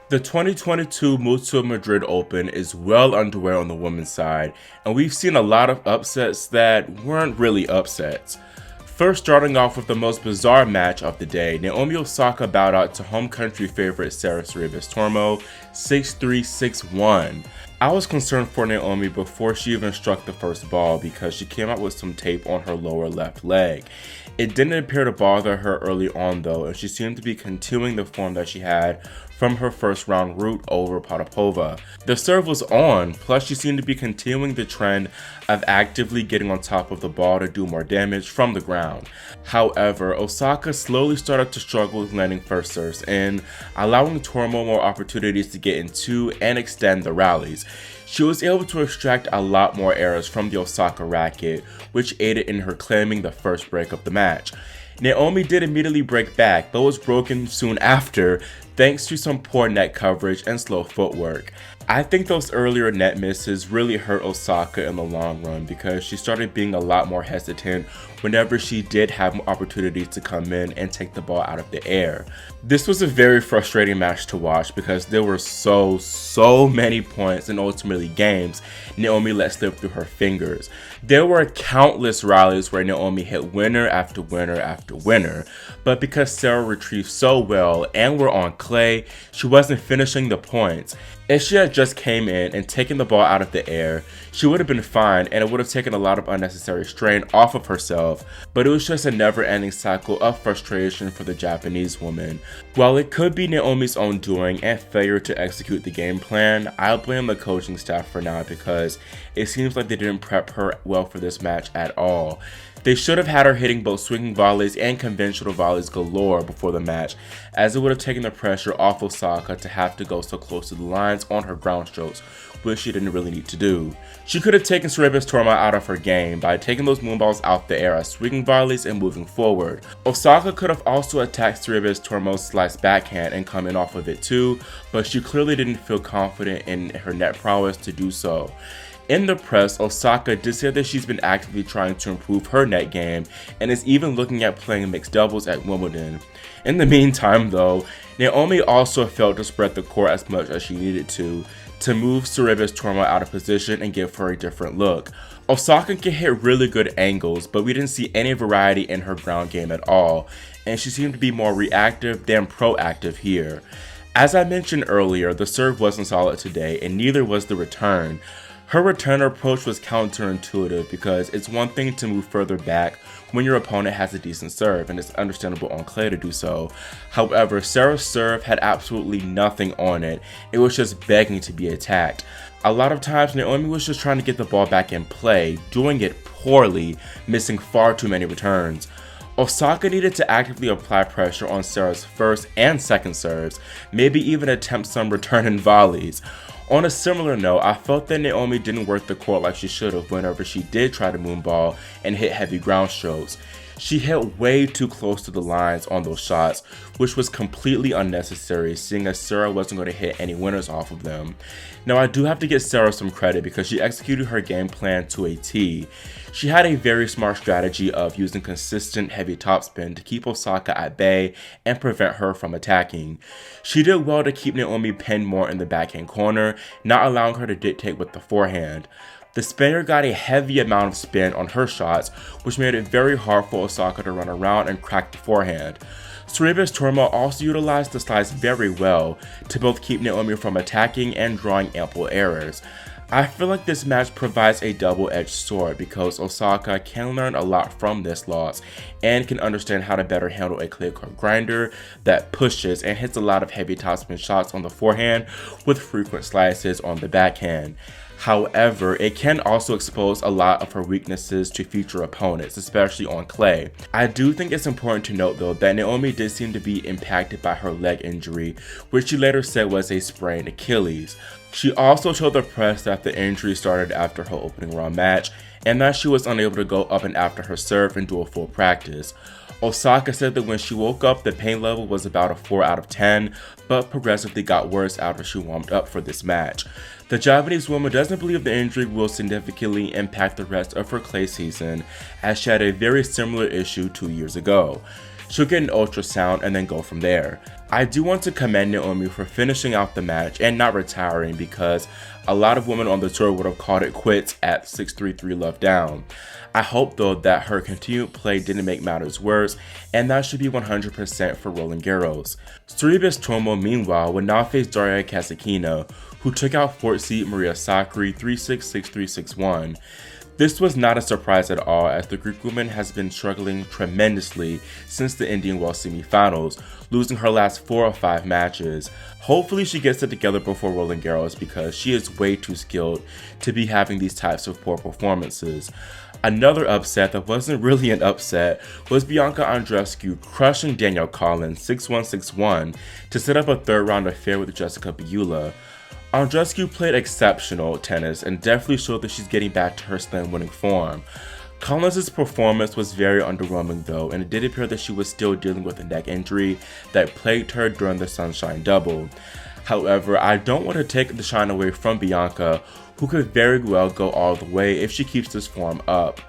The 2022 Mutua Madrid Open is well underway on the women's side, and we've seen a lot of upsets that weren't really upsets. First, starting off with the most bizarre match of the day, Naomi Osaka bowed out to home country favorite Sara Sorribes Tormo 6-3, 6-1. I was concerned for Naomi before she even struck the first ball because she came out with some tape on her lower left leg. It didn't appear to bother her early on though, and she seemed to be continuing the form that she had from her first round route over Potapova. The serve was on, plus she seemed to be continuing the trend of actively getting on top of the ball to do more damage from the ground. However, Osaka slowly started to struggle with landing first serves in, allowing Tormo more opportunities to get into and extend the rallies. She was able to extract a lot more errors from the Osaka racket, which aided in her claiming the first break of the match. Naomi did immediately break back, but was broken soon after thanks to some poor net coverage and slow footwork. I think those earlier net misses really hurt Osaka in the long run because she started being a lot more hesitant whenever she did have opportunities to come in and take the ball out of the air. This was a very frustrating match to watch because there were so many points and ultimately games Naomi let slip through her fingers. There were countless rallies where Naomi hit winner after winner after winner, but because Sara retrieved so well and were on clay, she wasn't finishing the points. If she had just came in and taken the ball out of the air, she would have been fine and it would have taken a lot of unnecessary strain off of herself, but it was just a never-ending cycle of frustration for the Japanese woman. While it could be Naomi's own doing and failure to execute the game plan, I'll blame the coaching staff for now because it seems like they didn't prep her well for this match at all. They should have had her hitting both swinging volleys and conventional volleys galore before the match, as it would have taken the pressure off Osaka to have to go so close to the lines on her ground strokes, which she didn't really need to do. She could have taken Sorribes Tormo out of her game by taking those moonballs out the air as swinging volleys and moving forward. Osaka could have also attacked Sorribes Tormo's slice backhand and come in off of it too, but she clearly didn't feel confident in her net prowess to do so. In the press, Osaka did say that she's been actively trying to improve her net game and is even looking at playing mixed doubles at Wimbledon. In the meantime though, Naomi also failed to spread the court as much as she needed to move Sorribes Tormo out of position and give her a different look. Osaka can hit really good angles, but we didn't see any variety in her ground game at all, and she seemed to be more reactive than proactive here. As I mentioned earlier, the serve wasn't solid today and neither was the return. Her return approach was counterintuitive because it's one thing to move further back when your opponent has a decent serve, and it's understandable on clay to do so. However, Sara's serve had absolutely nothing on it. It was just begging to be attacked. A lot of times, Naomi was just trying to get the ball back in play, doing it poorly, missing far too many returns. Osaka needed to actively apply pressure on Sara's first and second serves, maybe even attempt some return and volleys. On a similar note, I felt that Naomi didn't work the court like she should have whenever she did try to moonball and hit heavy ground strokes. She hit way too close to the lines on those shots, which was completely unnecessary seeing as Sara wasn't going to hit any winners off of them. Now I do have to give Sara some credit because she executed her game plan to a T. She had a very smart strategy of using consistent heavy topspin to keep Osaka at bay and prevent her from attacking. She did well to keep Naomi pinned more in the backhand corner, not allowing her to dictate with the forehand. The Spaniard got a heavy amount of spin on her shots, which made it very hard for Osaka to run around and crack the forehand. Sorribes Tormo also utilized the slice very well to both keep Naomi from attacking and drawing ample errors. I feel like this match provides a double-edged sword because Osaka can learn a lot from this loss and can understand how to better handle a clay court grinder that pushes and hits a lot of heavy topspin shots on the forehand with frequent slices on the backhand. However, it can also expose a lot of her weaknesses to future opponents, especially on clay. I do think it's important to note though that Naomi did seem to be impacted by her leg injury, which she later said was a sprained Achilles. She also told the press that the injury started after her opening round match and that she was unable to go up and after her serve and do a full practice. Osaka said that when she woke up, the pain level was about a 4 out of 10, but progressively got worse after she warmed up for this match. The Japanese woman doesn't believe the injury will significantly impact the rest of her clay season, as she had a very similar issue 2 years ago. She'll get an ultrasound and then go from there. I do want to commend Naomi for finishing out the match and not retiring, because a lot of women on the tour would have called it quits at 6-3-3 love down. I hope though that her continued play didn't make matters worse, and that should be 100% for Roland Garros. Sorribes Tormo meanwhile would now face Daria Kasatkina, who took out fourth seed Maria Sakkari 3-6, 6-3, 6-1. This was not a surprise at all, as the Greek woman has been struggling tremendously since the Indian Wells semi-finals, losing her last 4 of 5 matches. Hopefully she gets it together before Roland Garros, because she is way too skilled to be having these types of poor performances. Another upset that wasn't really an upset was Bianca Andreescu crushing Danielle Collins 6-1, 6-1 to set up a third round affair with Jessica Pegula. Andreescu played exceptional tennis and definitely showed that she's getting back to her slam winning form. Collins' performance was very underwhelming though, and it did appear that she was still dealing with a neck injury that plagued her during the Sunshine Double. However, I don't want to take the shine away from Bianca, who could very well go all the way if she keeps this form up.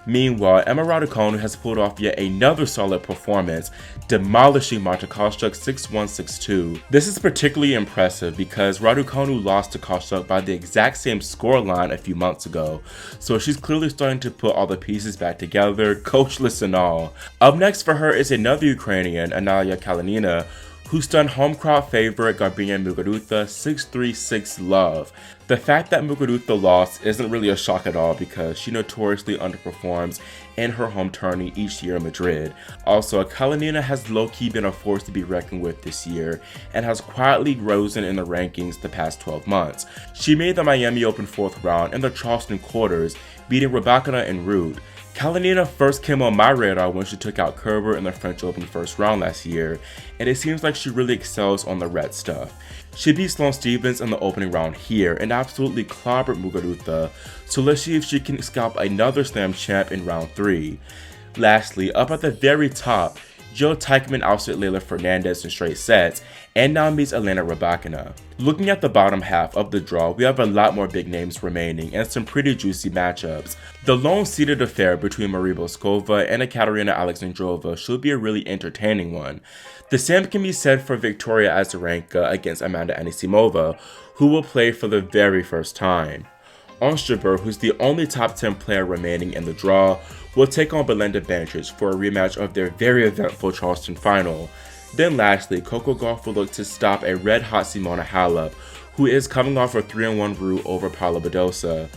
Meanwhile, Emma Raducanu has pulled off yet another solid performance, demolishing Marta Kostyuk 6-1, 6-2. This is particularly impressive because Raducanu lost to Kostyuk by the exact same scoreline a few months ago, so she's clearly starting to put all the pieces back together, coachless and all. Up next for her is another Ukrainian, Analia Kalinina, who stunned home crowd favorite Garbiñe Muguruza 6-3, 6-love. The fact that Muguruza lost isn't really a shock at all, because she notoriously underperforms in her home tourney each year in Madrid. Also, Kalinina has low-key been a force to be reckoned with this year and has quietly risen in the rankings the past 12 months. She made the Miami Open 4th round in the Charleston quarters, beating Rybakina and Ruud. Kalinina first came on my radar when she took out Kerber in the French Open first round last year, and it seems like she really excels on the red stuff. She beat Sloane Stephens in the opening round here and absolutely clobbered Muguruza, so let's see if she can scalp another slam champ in round 3. Lastly, up at the very top, Jill Teichmann ousted Leylah Fernandez in straight sets and now meets Elena Rybakina. Looking at the bottom half of the draw, we have a lot more big names remaining and some pretty juicy matchups. The lone seeded affair between Maria Boskova and Ekaterina Alexandrova should be a really entertaining one. The same can be said for Victoria Azarenka against Amanda Anisimova, who will play for the very first time. Onstrouber, who's the only top 10 player remaining in the draw, will take on Belinda Bencic for a rematch of their very eventful Charleston final. Then lastly, Coco Gauff will look to stop a red-hot Simona Halep, who is coming off a 3-1 rout over Paula Badosa.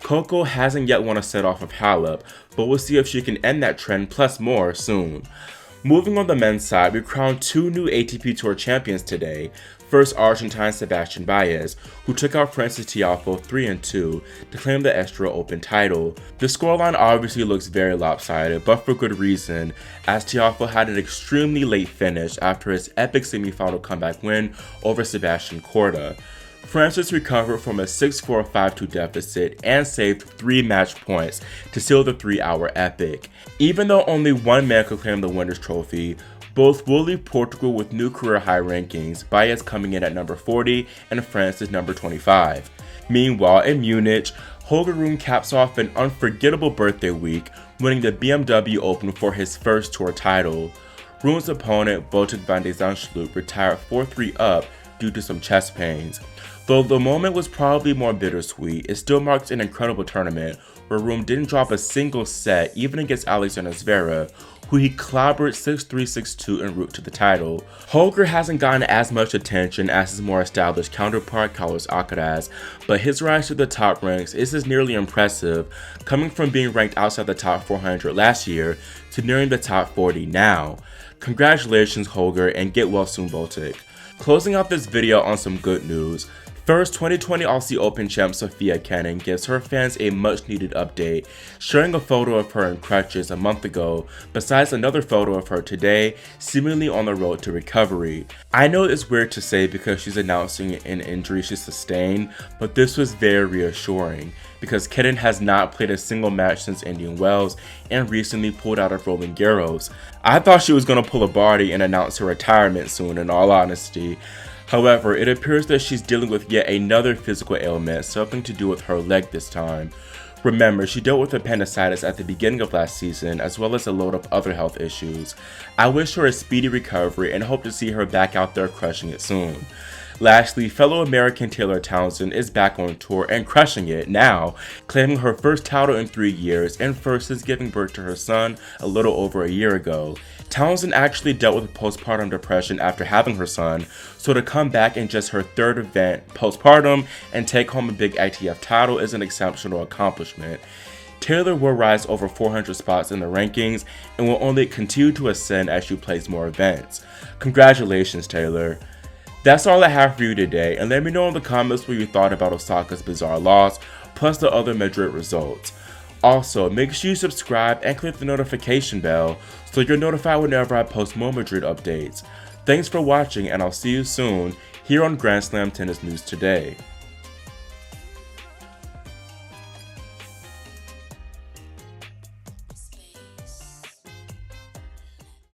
Coco hasn't yet won a set off of Halep, but we'll see if she can end that trend plus more soon. Moving on the men's side, we crowned 2 new ATP Tour champions today. First, Argentine Sebastian Baez, who took out Francis Tiafoe 3-2 to claim the Estoril Open title. The scoreline obviously looks very lopsided, but for good reason, as Tiafoe had an extremely late finish after his epic semifinal comeback win over Sebastian Korda. Francis recovered from a 6-4, 5-2 deficit and saved 3 match points to seal the 3-hour epic. Even though only one man could claim the winner's trophy, both will leave Portugal with new career high rankings, Baez coming in at number 40 and Francis number 25. Meanwhile, in Munich, Holger Rune caps off an unforgettable birthday week, winning the BMW Open for his first tour title. Rune's opponent, Botic van de Zandschulp, retired 4-3 up due to some chest pains. Though the moment was probably more bittersweet, it still marks an incredible tournament where Rune didn't drop a single set even against Alexander Zverev, who he clobbered 6-3, 6-2 en route to the title. Holger hasn't gotten as much attention as his more established counterpart Carlos Alcaraz, but his rise to the top ranks is as nearly impressive, coming from being ranked outside the top 400 last year to nearing the top 40 now. Congratulations Holger, and get well soon Botic. Closing out this video on some good news. First, 2020 Aussie Open champ Sofia Kenin gives her fans a much needed update, sharing a photo of her in crutches a month ago, besides another photo of her today, seemingly on the road to recovery. I know it's weird to say because she's announcing an injury she sustained, but this was very reassuring, because Kenin has not played a single match since Indian Wells and recently pulled out of Roland Garros. I thought she was going to pull a Barty and announce her retirement soon, in all honesty. However, it appears that she's dealing with yet another physical ailment, something to do with her leg this time. Remember, she dealt with appendicitis at the beginning of last season, as well as a load of other health issues. I wish her a speedy recovery and hope to see her back out there crushing it soon. Lastly, fellow American Taylor Townsend is back on tour and crushing it now, claiming her first title in 3 years and first since giving birth to her son a little over a year ago. Townsend actually dealt with postpartum depression after having her son, so to come back in just her 3rd event postpartum and take home a big ITF title is an exceptional accomplishment. Taylor will rise over 400 spots in the rankings and will only continue to ascend as she plays more events. Congratulations, Taylor. That's all I have for you today, and let me know in the comments what you thought about Osaka's bizarre loss, plus the other Madrid results. Also, make sure you subscribe and click the notification bell so you're notified whenever I post more Madrid updates. Thanks for watching, and I'll see you soon here on Grand Slam Tennis News Today.